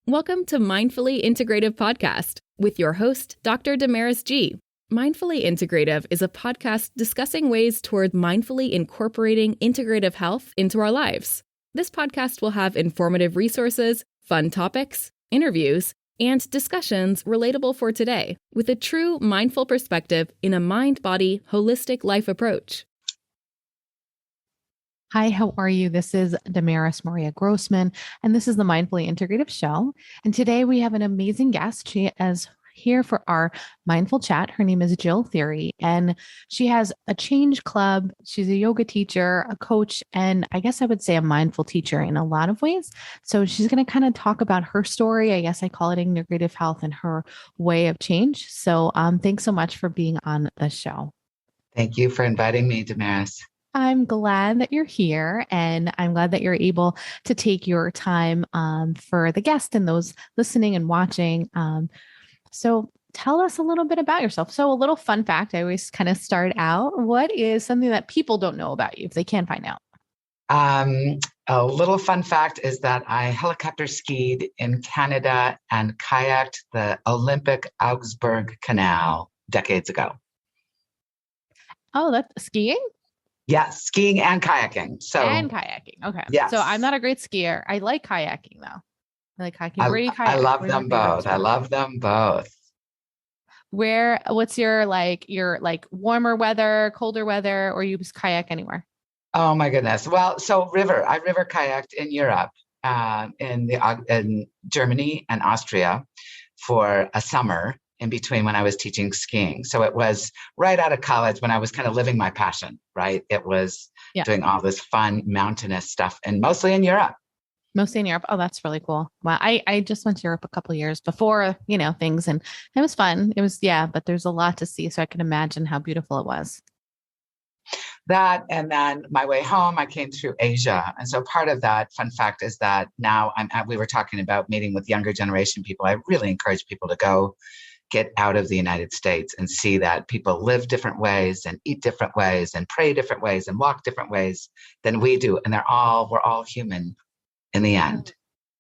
Welcome to Mindfully Integrative Podcast with your host, Dr. Damaris G. Mindfully Integrative is a podcast discussing ways toward mindfully incorporating integrative health into our lives. This podcast will have informative resources, fun topics, interviews, and discussions relatable for today with a true mindful perspective in a mind-body, holistic life approach. Hi, how are you? This is Damaris Maria Grossman, and this is the Mindfully Integrative Show. And today we have an amazing guest. She is here for our mindful chat. Her name is Jill Thiry, and she has a change club. She's a yoga teacher, a coach, and I guess I would say a mindful teacher in a lot of ways. So she's going to kind of talk about her story. I guess I call it integrative health and her way of change. So thanks so much for being on the show. Thank you for inviting me, Damaris. I'm glad that you're here, and I'm glad that you're able to take your time for the guest and those listening and watching. So tell us a little bit about yourself. So a little fun fact, I always kind of start out. What is something that people don't know about you if they can find out? A little fun fact is that I helicopter skied in Canada and kayaked the Olympic Augsburg Canal decades ago. Oh, that's skiing? Yes, skiing and kayaking. And kayaking. Okay. Yes. So I'm not a great skier. I like kayaking though. I like kayaking. Where do you kayak? I love them both. I love them both. What's your warmer weather, colder weather, or you just kayak anywhere? Oh my goodness. Well, so I river kayaked in Europe, in Germany and Austria for a summer in between when I was teaching skiing. So it was right out of college when I was kind of living my passion, right? It was doing all this fun mountainous stuff and mostly in Europe. Mostly in Europe. Oh, that's really cool. Wow. I just went to Europe a couple of years before, things, and it was fun. It was, but there's a lot to see. So I can imagine how beautiful it was. That, and then my way home, I came through Asia. And so part of that fun fact is that now we were talking about meeting with younger generation people. I really encourage people to go get out of the United States and see that people live different ways and eat different ways and pray different ways and walk different ways than we do. And we're all human in the end.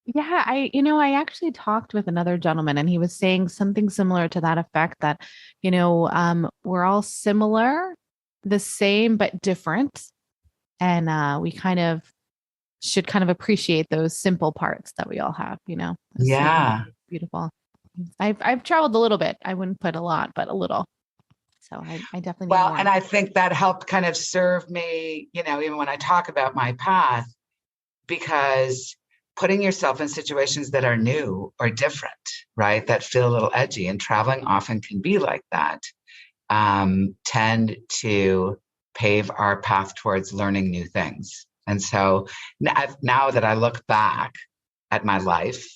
Yeah. I actually talked with another gentleman, and he was saying something similar to that effect that, we're all similar, the same, but different. And we should appreciate those simple parts that we all have, Yeah. Beautiful. I've traveled a little bit. I wouldn't put a lot, but a little. So I definitely need more. And I think that helped kind of serve me, even when I talk about my path, because putting yourself in situations that are new or different, right, that feel a little edgy, and traveling often can be like that, tend to pave our path towards learning new things. And so now that I look back at my life,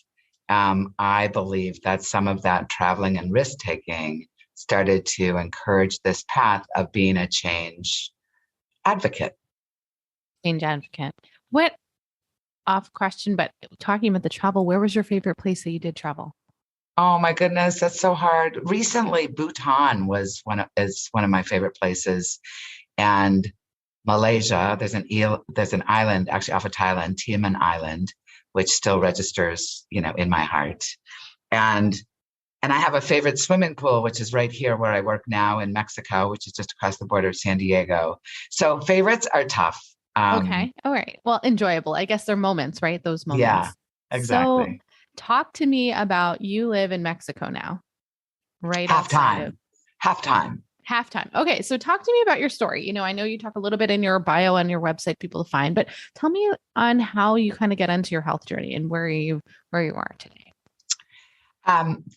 I believe that some of that traveling and risk-taking started to encourage this path of being a change advocate. Change advocate. What off question, but talking about the travel, where was your favorite place that you did travel? Oh my goodness, that's so hard. Recently, Bhutan is one of my favorite places, and Malaysia. There's an island actually off of Thailand, Tiaman Island, which still registers, in my heart. And I have a favorite swimming pool, which is right here where I work now in Mexico, which is just across the border of San Diego. So favorites are tough. Okay. All right. Well, enjoyable. I guess they're moments, right? Those moments. Yeah, exactly. So talk to me about, you live in Mexico now, right? Halftime. Okay. So talk to me about your story. I know you talk a little bit in your bio on your website, people to find, but tell me on how you kind of get into your health journey and where you are today.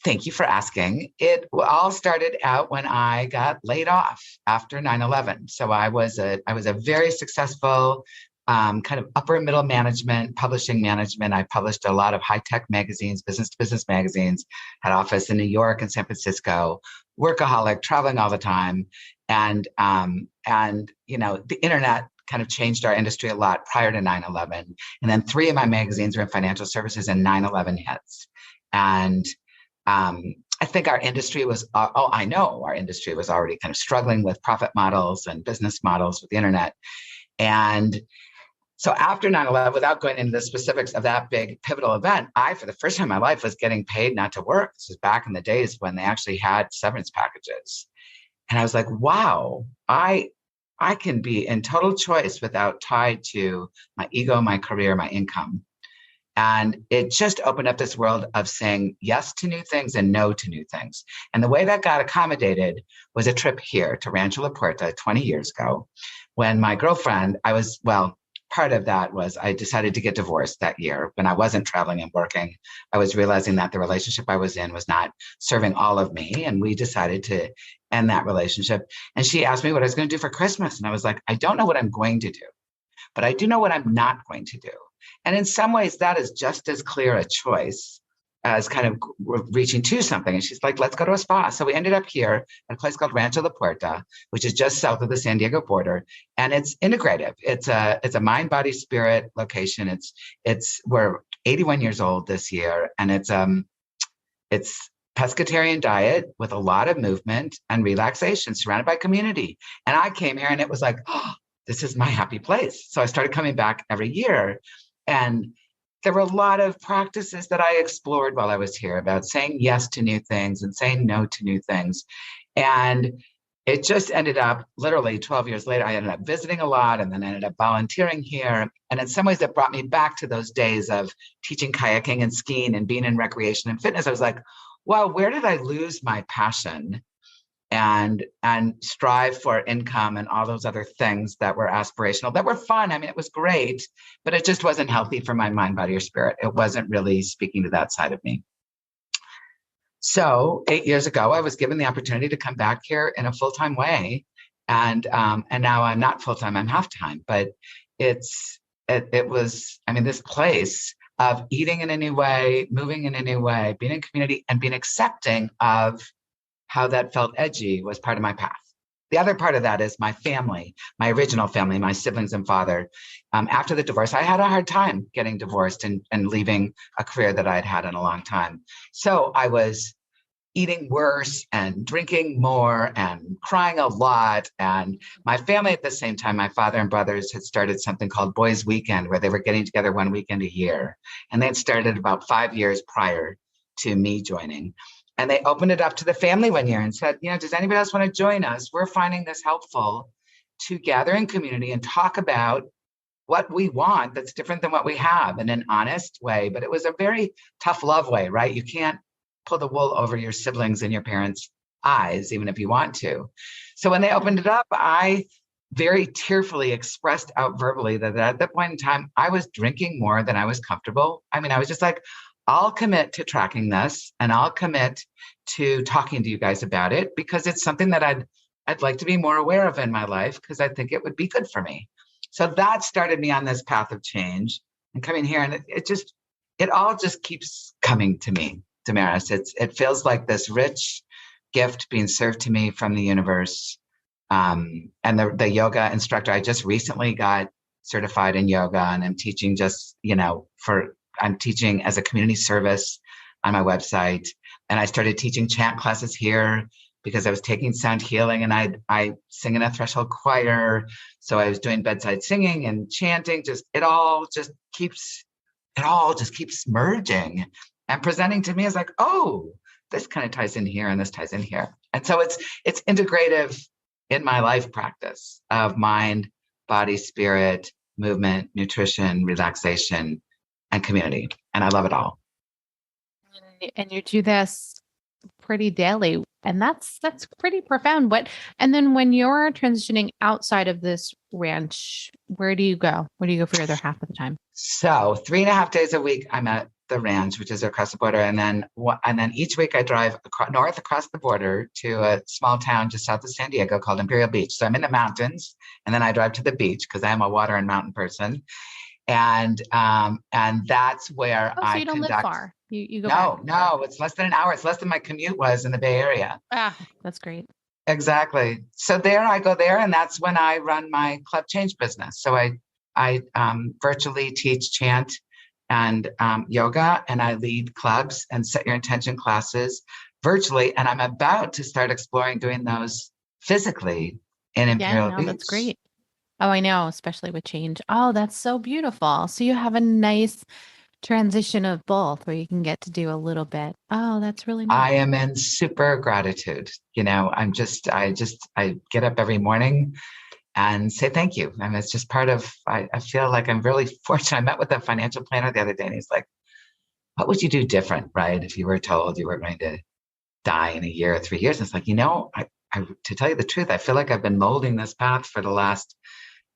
Thank you for asking. It all started out when I got laid off after 9/11. So I was a very successful kind of upper middle management, publishing management. I published a lot of high-tech magazines, business-to-business magazines, had office in New York and San Francisco, workaholic, traveling all the time. And the internet kind of changed our industry a lot prior to 9/11. And then 3 of my magazines were in financial services, and 9/11 hits. And I think our industry was, I know our industry was already kind of struggling with profit models and business models with the internet. And So after 9/11, without going into the specifics of that big pivotal event, I, for the first time in my life, was getting paid not to work. This was back in the days when they actually had severance packages. And I was like, wow, I can be in total choice without tied to my ego, my career, my income. And it just opened up this world of saying yes to new things and no to new things. And the way that got accommodated was a trip here to Rancho La Puerta 20 years ago when my girlfriend, part of that was I decided to get divorced that year when I wasn't traveling and working. I was realizing that the relationship I was in was not serving all of me. And we decided to end that relationship. And she asked me what I was going to do for Christmas. And I was like, I don't know what I'm going to do, but I do know what I'm not going to do. And in some ways, that is just as clear a choice as kind of reaching to something. And she's like, let's go to a spa. So we ended up here at a place called Rancho La Puerta, which is just south of the San Diego border. And it's integrative. It's a mind, body, spirit location. We're 81 years old this year. And it's pescatarian diet with a lot of movement and relaxation surrounded by community. And I came here and it was like, oh, this is my happy place. So I started coming back every year. And there were a lot of practices that I explored while I was here about saying yes to new things and saying no to new things. And it just ended up literally 12 years later, I ended up visiting a lot and then ended up volunteering here. And in some ways it brought me back to those days of teaching kayaking and skiing and being in recreation and fitness. I was like, well, where did I lose my passion and strive for income and all those other things that were aspirational, that were fun? I mean, it was great, but it just wasn't healthy for my mind, body, or spirit. It wasn't really speaking to that side of me. So 8 years ago, I was given the opportunity to come back here in a full-time way. And now I'm not full-time, I'm half-time, but it was, I mean, this place of eating in a new way, moving in a new way, being in community and being accepting of how that felt edgy was part of my path. The other part of that is my family, my original family, my siblings and father. After the divorce, I had a hard time getting divorced and leaving a career that I'd had in a long time. So I was eating worse and drinking more and crying a lot. And my family at the same time, my father and brothers had started something called Boys Weekend, where they were getting together one weekend a year. And they had started about 5 years prior to me joining. And they opened it up to the family one year and said, does anybody else want to join us? We're finding this helpful to gather in community and talk about what we want that's different than what we have in an honest way. But it was a very tough love way, right? You can't pull the wool over your siblings and your parents' eyes, even if you want to. So when they opened it up, I very tearfully expressed out verbally that at that point in time, I was drinking more than I was comfortable. I mean, I was just like, I'll commit to tracking this and I'll commit to talking to you guys about it because it's something that I'd like to be more aware of in my life because I think it would be good for me. So that started me on this path of change and coming here. And it all just keeps coming to me, Damaris. It feels like this rich gift being served to me from the universe. And the yoga instructor, I just recently got certified in yoga and I'm teaching I'm teaching as a community service on my website. And I started teaching chant classes here because I was taking sound healing and I sing in a threshold choir. So I was doing bedside singing and chanting. It all just keeps merging and presenting to me as like, oh, this kind of ties in here and this ties in here. And so it's integrative in my life practice of mind, body, spirit, movement, nutrition, relaxation, and community. And I love it all. And you do this pretty daily. And that's pretty profound. And then when you're transitioning outside of this ranch, where do you go? Where do you go for your other half of the time? So 3.5 days a week, I'm at the ranch, which is across the border. And then each week I drive north across the border to a small town just south of San Diego called Imperial Beach. So I'm in the mountains and then I drive to the beach because I am a water and mountain person. And that's where so you don't live far. You go back. No, it's less than an hour. It's less than my commute was in the Bay Area. That's great. Exactly. So I go there, and that's when I run my Club Change business. So I virtually teach chant and yoga, and I lead clubs and set your intention classes virtually. And I'm about to start exploring doing those physically in Imperial Beach. That's great. Oh, I know, especially with change. Oh, that's so beautiful. So you have a nice transition of both where you can get to do a little bit. Oh, that's really nice. I am in super gratitude. I get up every morning and say thank you. And it's just part of, I feel like I'm really fortunate. I met with a financial planner the other day and he's like, what would you do different, right? If you were told you were going to die in a year or 3 years. And it's like, to tell you the truth, I feel like I've been molding this path for the last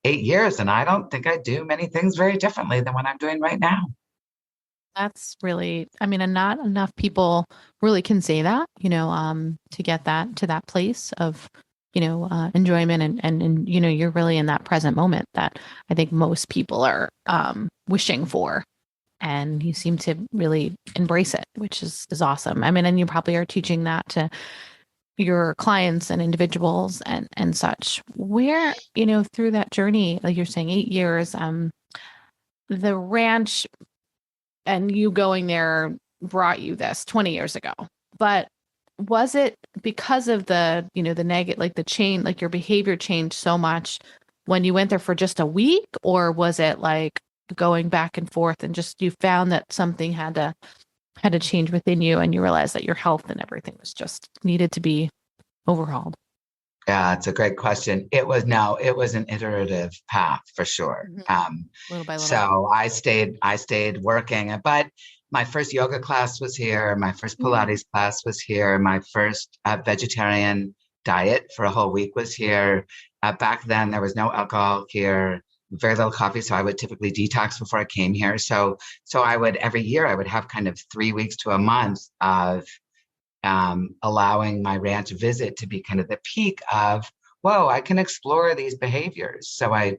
8 years. And I don't think I do many things very differently than what I'm doing right now. That's really, I mean, and not enough people really can say that, to get that to that place of, enjoyment and, you're really in that present moment that I think most people are wishing for. And you seem to really embrace it, which is awesome. I mean, and you probably are teaching that to your clients and individuals and such. Where, through that journey, like you're saying, 8 years, the ranch and you going there brought you this 20 years ago. But was it because of the, the negative, like the change, like your behavior changed so much when you went there for just a week? Or was it like going back and forth and just you found that something had to change within you and you realized that your health and everything was just needed to be overhauled? Yeah, it's a great question. It was an iterative path for sure. Little by little. So I stayed working, but my first yoga class was here. My first Pilates class was here. My first vegetarian diet for a whole week was here. Back then, there was no alcohol here, very little coffee. So I would typically detox before I came here. So every year I would have kind of 3 weeks to a month of allowing my ranch visit to be kind of the peak of, whoa, I can explore these behaviors. So I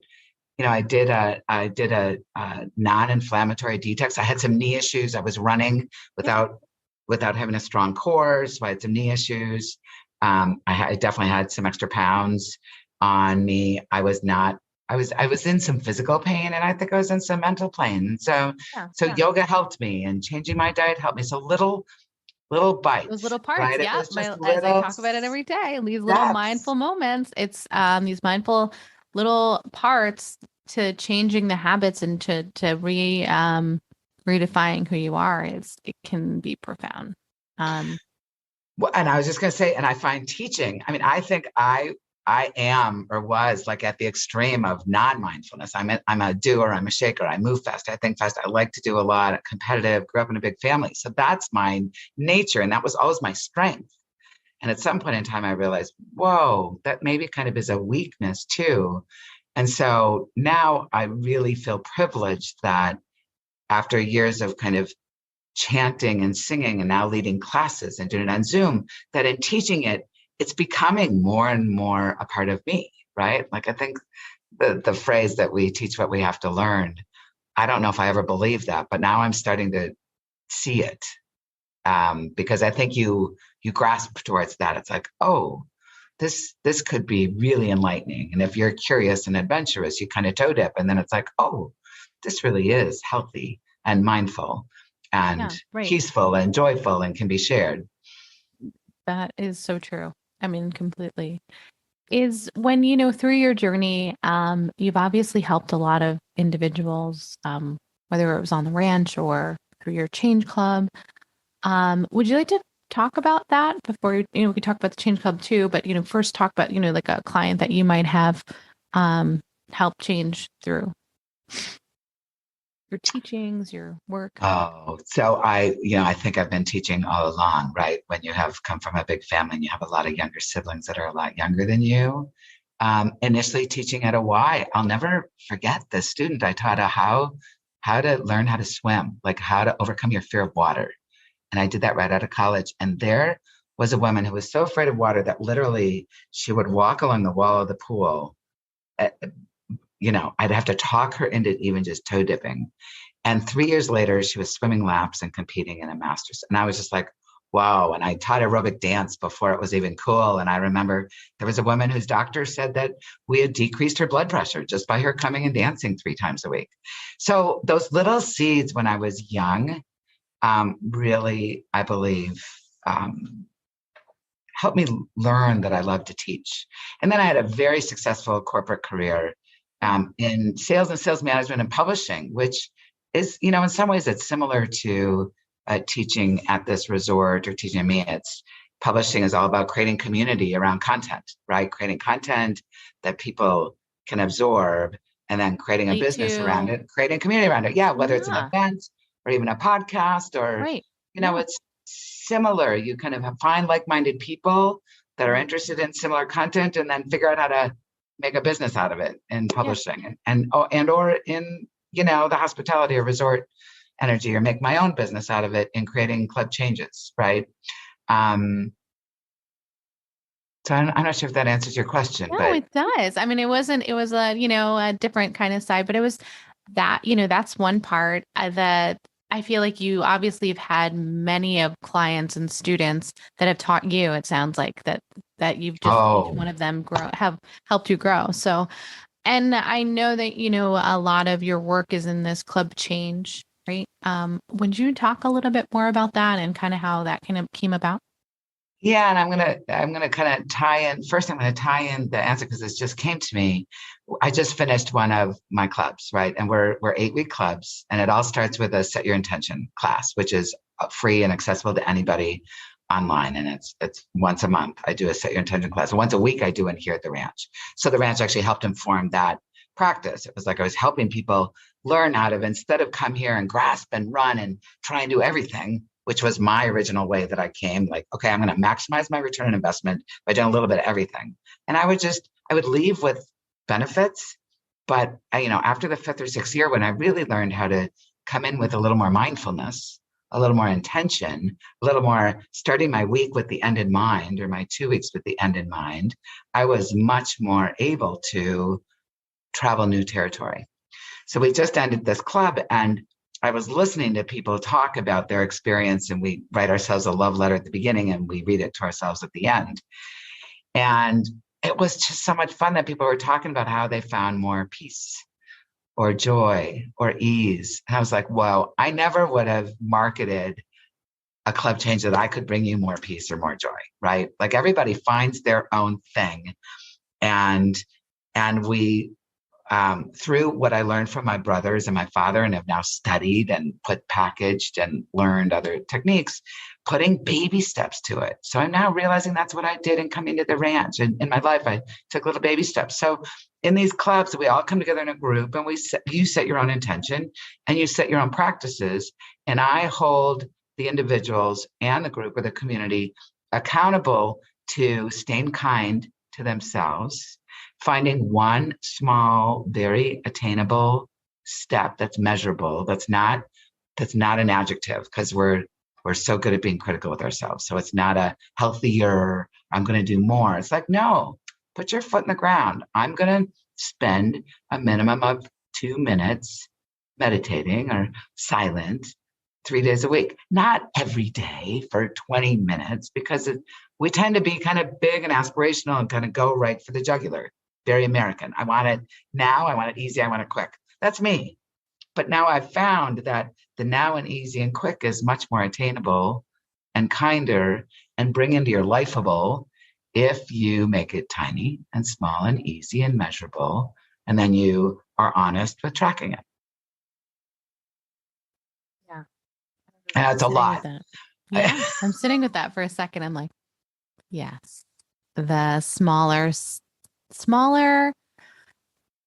did a non-inflammatory detox. I had some knee issues. I was running without having a strong core, so I had some knee issues. I definitely had some extra pounds on me. I was in some physical pain, and I think I was in some mental pain. So yoga helped me, and changing my diet helped me. So little bites. Those little parts, right? yeah. As I talk about it every day, these little mindful moments. It's these mindful little parts to changing the habits and to redefining who you are. It can be profound. Well, and I was just going to say, and I find teaching. I mean, I think I am or was like at the extreme of non-mindfulness. I'm a doer. I'm a shaker. I move fast. I think fast. I like to do a lot. Competitive. Grew up in a big family, so that's my nature, and that was always my strength. And at some point in time, I realized, whoa, that maybe kind of is a weakness too. And so now I really feel privileged that after years of kind of chanting and singing and now leading classes and doing it on Zoom, that in teaching it, it's becoming more and more a part of me, right? Like I think the phrase that we teach what we have to learn, I don't know if I ever believed that, but now I'm starting to see it. Because I think you grasp towards that. It's like, oh, this could be really enlightening. And if you're curious and adventurous, you kind of toe dip. And then it's like, oh, this really is healthy and mindful and peaceful and joyful and can be shared. That is so true. I mean, completely. Is when, through your journey, you've obviously helped a lot of individuals, whether it was on the ranch or through your Change Club. Would you like to talk about that before, we could talk about the Change Club too, but, first talk about, like a client that you might have helped change through your teachings, your work? Oh, so I think I've been teaching all along, right? When you have come from a big family and you have a lot of younger siblings that are a lot younger than you. Initially teaching at a Y, I'll never forget the student I taught how to learn how to swim, like how to overcome your fear of water. And I did that right out of college. And there was a woman who was so afraid of water that literally she would walk along the wall of the pool. I'd have to talk her into even just toe dipping. And 3 years later, she was swimming laps and competing in a master's. And I was just like, wow. And I taught aerobic dance before it was even cool. And I remember there was a woman whose doctor said that we had decreased her blood pressure just by her coming and dancing 3 times a week. So those little seeds when I was young, really, I believe, helped me learn that I love to teach. And then I had a very successful corporate career in sales and sales management and publishing, which is, in some ways it's similar to teaching at this resort or teaching at me. It's publishing is all about creating community around content, right? Creating content that people can absorb and then creating a business around it, creating community around it. Yeah, whether it's an event or even a podcast or, it's similar. You kind of find like-minded people that are interested in similar content and then figure out how to make a business out of it in publishing or in, the hospitality or resort energy, or make my own business out of it in creating club changes, right? So I'm not sure if that answers your question. No, but it does. I mean, it was a different kind of side, but it was that, that's one part that I feel like you obviously have had many of clients and students that have taught you. It sounds like that you've just each one of them have helped you grow. So, and I know that, a lot of your work is in this club change, right? Would you talk a little bit more about that and kind of how that kind of came about? Yeah, and I'm gonna kind of tie in. First, I'm gonna tie in the answer because this just came to me. I just finished one of my clubs, right? And we're 8-week clubs, and it all starts with a set your intention class, which is free and accessible to anybody online. And it's once a month. I do a set your intention class. Once a week, I do it here at the ranch. So the ranch actually helped inform that practice. It was like I was helping people learn how to, instead of come here and grasp and run and try and do everything, which was my original way that I came, like, okay, I'm going to maximize my return on investment by doing a little bit of everything. And I would leave with benefits. But after the 5th or 6th year, when I really learned how to come in with a little more mindfulness, a little more intention, a little more starting my week with the end in mind, or my 2 weeks with the end in mind, I was much more able to travel new territory. So we just ended this club, and I was listening to people talk about their experience, and we write ourselves a love letter at the beginning and we read it to ourselves at the end. And it was just so much fun that people were talking about how they found more peace or joy or ease. And I was like, whoa, I never would have marketed a club change that I could bring you more peace or more joy, right? Like everybody finds their own thing. And we, through what I learned from my brothers and my father, and have now studied and packaged and learned other techniques, putting baby steps to it. So I'm now realizing that's what I did in coming to the ranch. And in my life, I took little baby steps. So in these clubs, we all come together in a group, and you set your own intention and you set your own practices. And I hold the individuals and the group or the community accountable to staying kind to themselves, finding one small, very attainable step that's measurable, that's not an adjective, because we're so good at being critical with ourselves. So it's not a healthier, I'm going to do more. It's like, no, put your foot in the ground. I'm going to spend a minimum of 2 minutes meditating or silent 3 days a week, not every day for 20 minutes, because we tend to be kind of big and aspirational and kind of go right for the jugular. Very American. I want it now. I want it easy. I want it quick. That's me. But now I've found that the now and easy and quick is much more attainable and kinder and bring into your lifeable if you make it tiny and small and easy and measurable, and then you are honest with tracking it. Yeah. And that's a lot. Yeah. I'm sitting with that for a second. I'm like, yes, the smaller,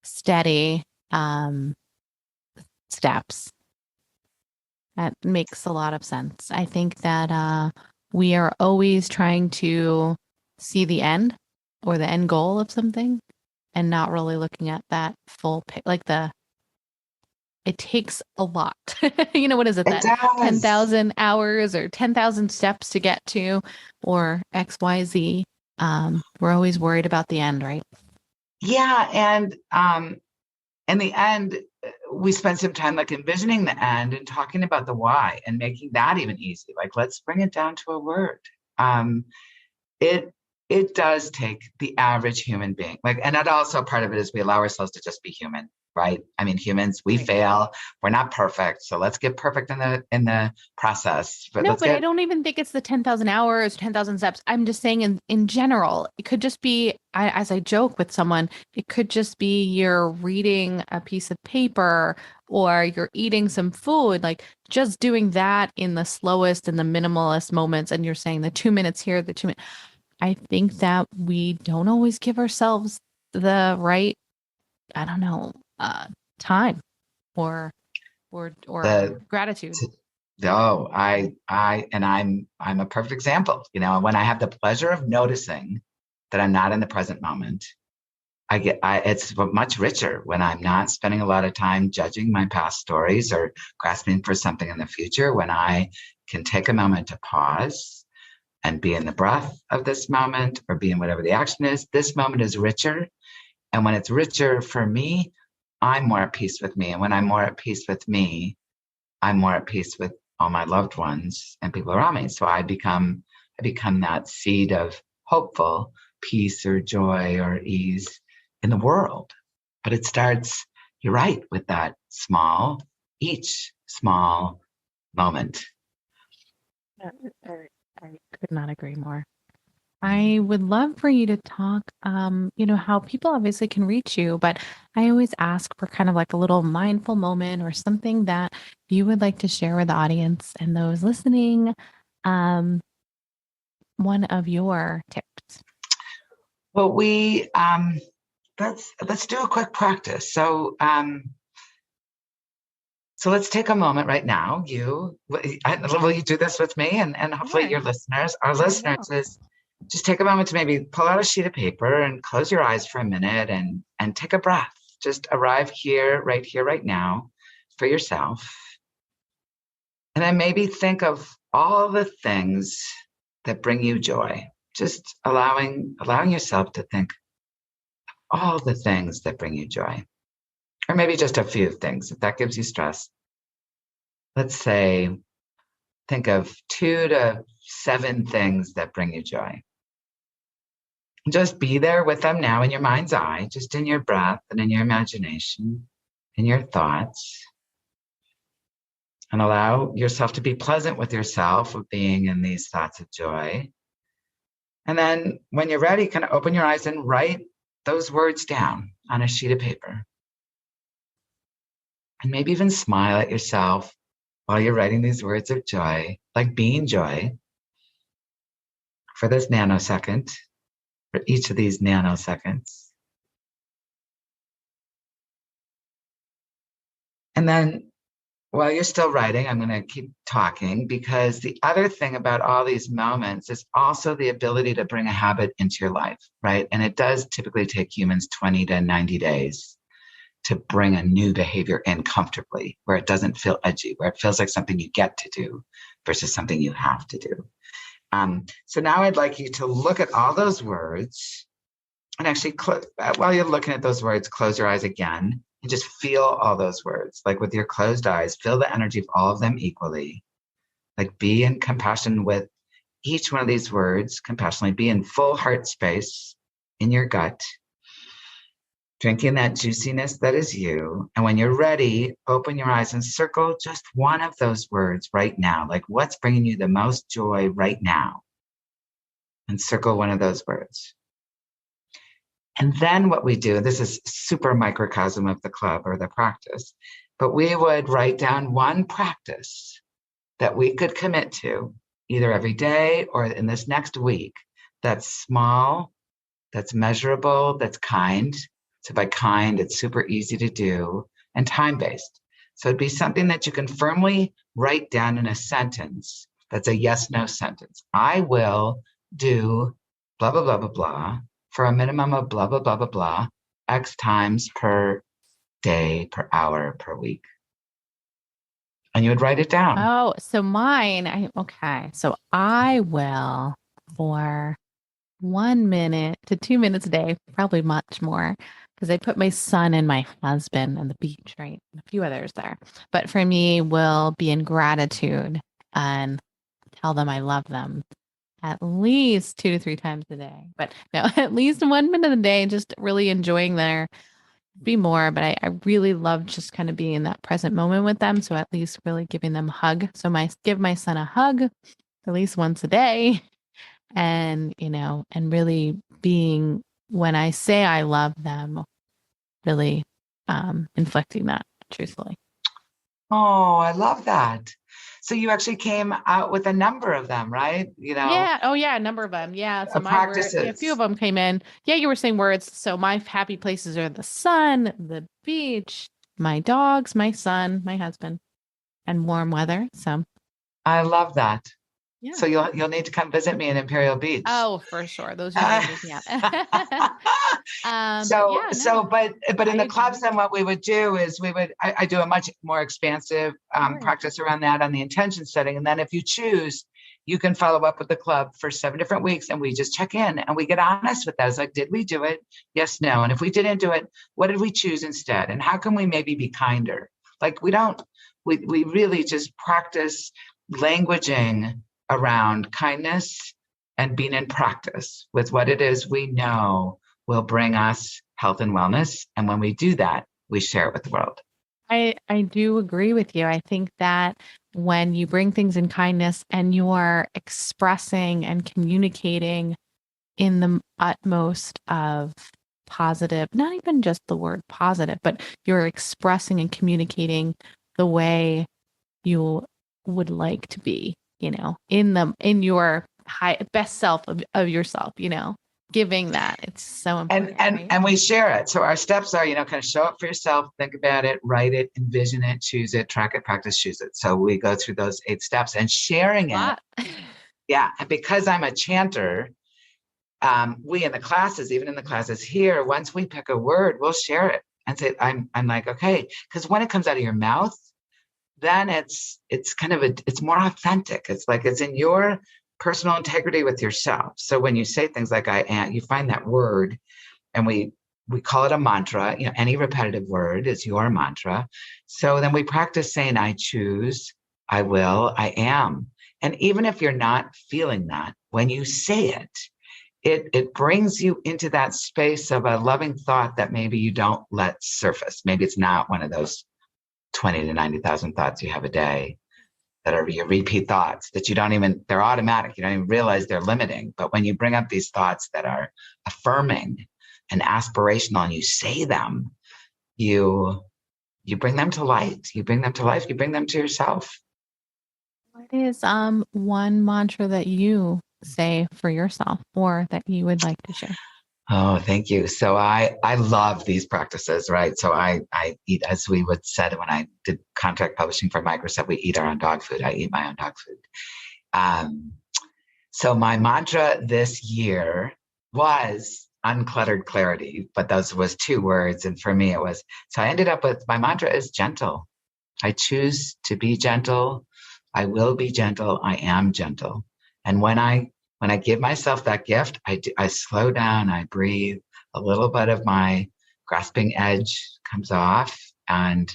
steady steps. That makes a lot of sense. I think that we are always trying to see the end or the end goal of something and not really looking at that full it takes a lot. What is it? That 10,000 hours or 10,000 steps to get to, or XYZ. We're always worried about the end, right? Yeah. And in the end, we spend some time like envisioning the end and talking about the why and making that even easy. Like, let's bring it down to a word. It does take the average human being, and that also part of it is we allow ourselves to just be human, right? I mean, humans, we fail. We're not perfect. So let's get perfect in the process. But I don't even think it's the 10,000 hours, 10,000 steps. I'm just saying in general, it could just be, as I joke with someone, it could just be you're reading a piece of paper or you're eating some food, like just doing that in the slowest and the minimalist moments. And you're saying the 2 minutes here, the 2 minutes. I think that we don't always give ourselves the right, I don't know, time or gratitude. No, I'm a perfect example. When I have the pleasure of noticing that I'm not in the present moment, it's much richer when I'm not spending a lot of time judging my past stories or grasping for something in the future, when I can take a moment to pause and be in the breath of this moment or be in whatever the action is. This moment is richer. And when it's richer for me, I'm more at peace with me. And when I'm more at peace with me, I'm more at peace with all my loved ones and people around me. So I become that seed of hopeful peace or joy or ease in the world. But it starts, you're right, with that each small moment. I could not agree more. I would love for you to talk, how people obviously can reach you, but I always ask for kind of like a little mindful moment or something that you would like to share with the audience and those listening. One of your tips. Well, let's do a quick practice. So let's take a moment right now. Will you do this with me? And hopefully your listeners, our listeners, is just take a moment to maybe pull out a sheet of paper and close your eyes for a minute and take a breath. Just arrive here, right now for yourself. And then maybe think of all the things that bring you joy. Just allowing yourself to think all the things that bring you joy. Or maybe just a few things, if that gives you stress. Let's say, think of 2 to 7 things that bring you joy. Just be there with them now in your mind's eye, just in your breath and in your imagination, in your thoughts. And allow yourself to be pleasant with yourself of being in these thoughts of joy. And then when you're ready, kind of open your eyes and write those words down on a sheet of paper. And maybe even smile at yourself while you're writing these words of joy, like being joy, for this nanosecond, for each of these nanoseconds. And then while you're still writing, I'm going to keep talking, because the other thing about all these moments is also the ability to bring a habit into your life, right? And it does typically take humans 20 to 90 days to bring a new behavior in comfortably, where it doesn't feel edgy, where it feels like something you get to do versus something you have to do. So now I'd like you to look at all those words and actually, while you're looking at those words, close your eyes again and just feel all those words. Like with your closed eyes, feel the energy of all of them equally. Like be in compassion with each one of these words, compassionately. Be in full heart space in your gut, drinking that juiciness that is you. And when you're ready, open your eyes and circle just one of those words right now. Like what's bringing you the most joy right now? And circle one of those words. And then what we do, this is super microcosm of the club or the practice, but we would write down one practice that we could commit to either every day or in this next week that's small, that's measurable, that's kind. So by kind, it's super easy to do and time-based. So it'd be something that you can firmly write down in a sentence that's a yes-no sentence. I will do blah, blah, blah, blah, blah for a minimum of blah, blah, blah, blah, blah, X times per day, per hour, per week. And you would write it down. Oh, so mine, okay. So I will for 1 minute to 2 minutes a day, probably much more, because I put my son and my husband on the beach, right? And a few others there. But for me, will be in gratitude and tell them I love them at least 2 to 3 times a day. But no, at least 1 minute a day, just really enjoying be more, but I really love just kind of being in that present moment with them. So at least really giving them a hug. So give my son a hug at least once a day. And, and really being, when I say I love them, really inflicting that truthfully. Oh, I love that. So you actually came out with a number of them, right? Yeah. Oh, yeah. A number of them. Yeah. So my word, a few of them came in. Yeah. You were saying words. So my happy places are the sun, the beach, my dogs, my son, my husband, and warm weather. So I love that. yeah. So you'll need to come visit me in Imperial Beach. Oh, for sure. Those are really, yeah. But in the clubs, then what we would do is I do a much more expansive practice around that on the intention setting. And then if you choose, you can follow up with the club for 7 different weeks, and we just check in and we get honest with that. It's like, did we do it? Yes, no. And if we didn't do it, what did we choose instead? And how can we maybe be kinder? Like we really just practice languaging around kindness and being in practice with what it is we know will bring us health and wellness. And when we do that, we share it with the world. I do agree with you. I think that when you bring things in kindness and you are expressing and communicating in the utmost of positive, not even just the word positive, but you're expressing and communicating the way you would like to be, in your best self of yourself, giving that. It's so important. And we share it. So our steps are, kind of show up for yourself, think about it, write it, envision it, choose it, track it, practice, choose it. So we go through those 8 steps and sharing it. Yeah. And because I'm a chanter, we in the classes, even in the classes here, once we pick a word, we'll share it and say, I'm like, okay. Because when it comes out of your mouth, then it's it's more authentic. It's like it's in your personal integrity with yourself. So when you say things like I am, you find that word, and we call it a mantra. Any repetitive word is your mantra. So then we practice saying I choose, I will, I am. And even if you're not feeling that, when you say it brings you into that space of a loving thought that maybe you don't let surface. Maybe it's not one of those 20 to 90,000 thoughts you have a day that are your repeat thoughts that they're automatic. You don't even realize they're limiting. But when you bring up these thoughts that are affirming and aspirational and you say them, you bring them to light. You bring them to life. You bring them to yourself. What is one mantra that you say for yourself or that you would like to share? Oh, thank you. So I love these practices, right? So I eat, as we would said when I did contract publishing for Microsoft, we eat our own dog food. I eat my own dog food. So my mantra this year was uncluttered clarity, but those was 2 words. And for me, it was, so I ended up with, my mantra is gentle. I choose to be gentle. I will be gentle. I am gentle. And when I give myself that gift, I slow down, I breathe, a little bit of my grasping edge comes off, and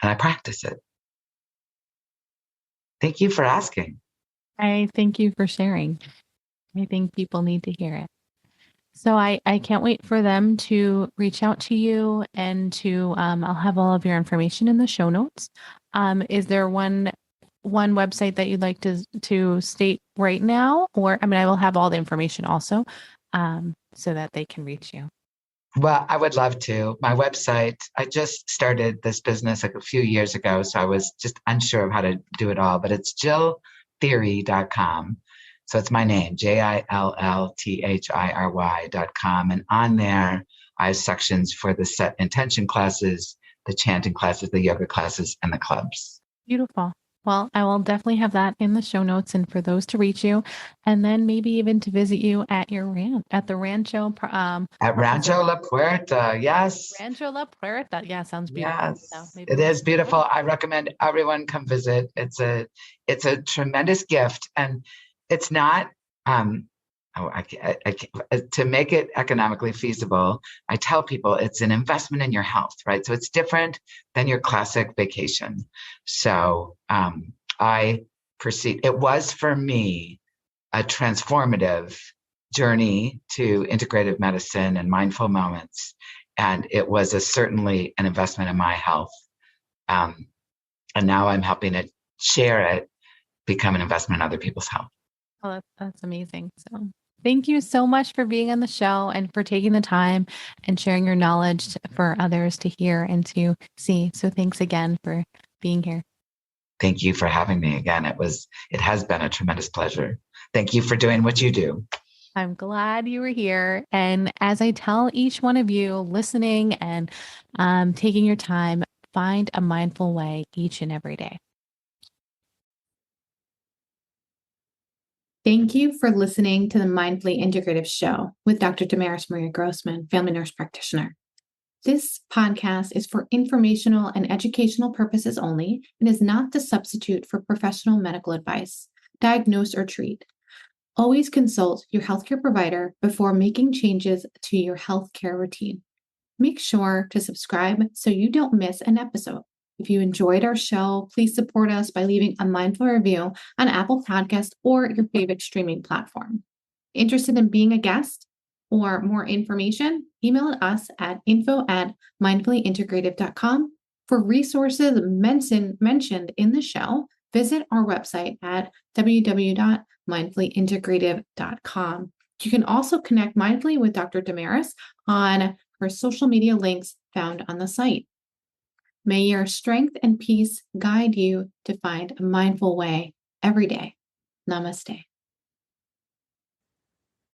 I practice it. Thank you for asking. I thank you for sharing. I think people need to hear it. So I can't wait for them to reach out to you and to, I'll have all of your information in the show notes. Is there one website that you'd like to state right now? Or, I will have all the information also, so that they can reach you. Well, I would love to. My website, I just started this business like a few years ago, so I was just unsure of how to do it all, but it's JillThiry.com. So it's my name, JILLTHIRY.com. And on there, I have sections for the set intention classes, the chanting classes, the yoga classes, and the clubs. Beautiful. Well, I will definitely have that in the show notes and for those to reach you, and then maybe even to visit you at your at the Rancho. At Rancho La Puerta, yes. Rancho La Puerta, yeah, sounds beautiful. Yes, so it is beautiful. I recommend everyone come visit. It's a tremendous gift, and it's not. To make it economically feasible, I tell people it's an investment in your health, right? So it's different than your classic vacation. So I perceive it was for me a transformative journey to integrative medicine and mindful moments. And it was certainly an investment in my health. And now I'm helping it share it, become an investment in other people's health. Oh, that's amazing. So thank you so much for being on the show and for taking the time and sharing your knowledge for others to hear and to see. So thanks again for being here. Thank you for having me again. It has been a tremendous pleasure. Thank you for doing what you do. I'm glad you were here. And as I tell each one of you listening and taking your time, find a mindful way each and every day. Thank you for listening to the Mindfully Integrative Show with Dr. Damaris Maria Grossman, family nurse practitioner. This podcast is for informational and educational purposes only and is not the substitute for professional medical advice, diagnose, or treat. Always consult your healthcare provider before making changes to your healthcare routine. Make sure to subscribe so you don't miss an episode. If you enjoyed our show, please support us by leaving a mindful review on Apple Podcasts or your favorite streaming platform. Interested in being a guest or more information? Email us at info@mindfullyintegrative.com. For resources mentioned in the show, visit our website at www.mindfullyintegrative.com. You can also connect mindfully with Dr. Damaris on her social media links found on the site. May your strength and peace guide you to find a mindful way every day. Namaste.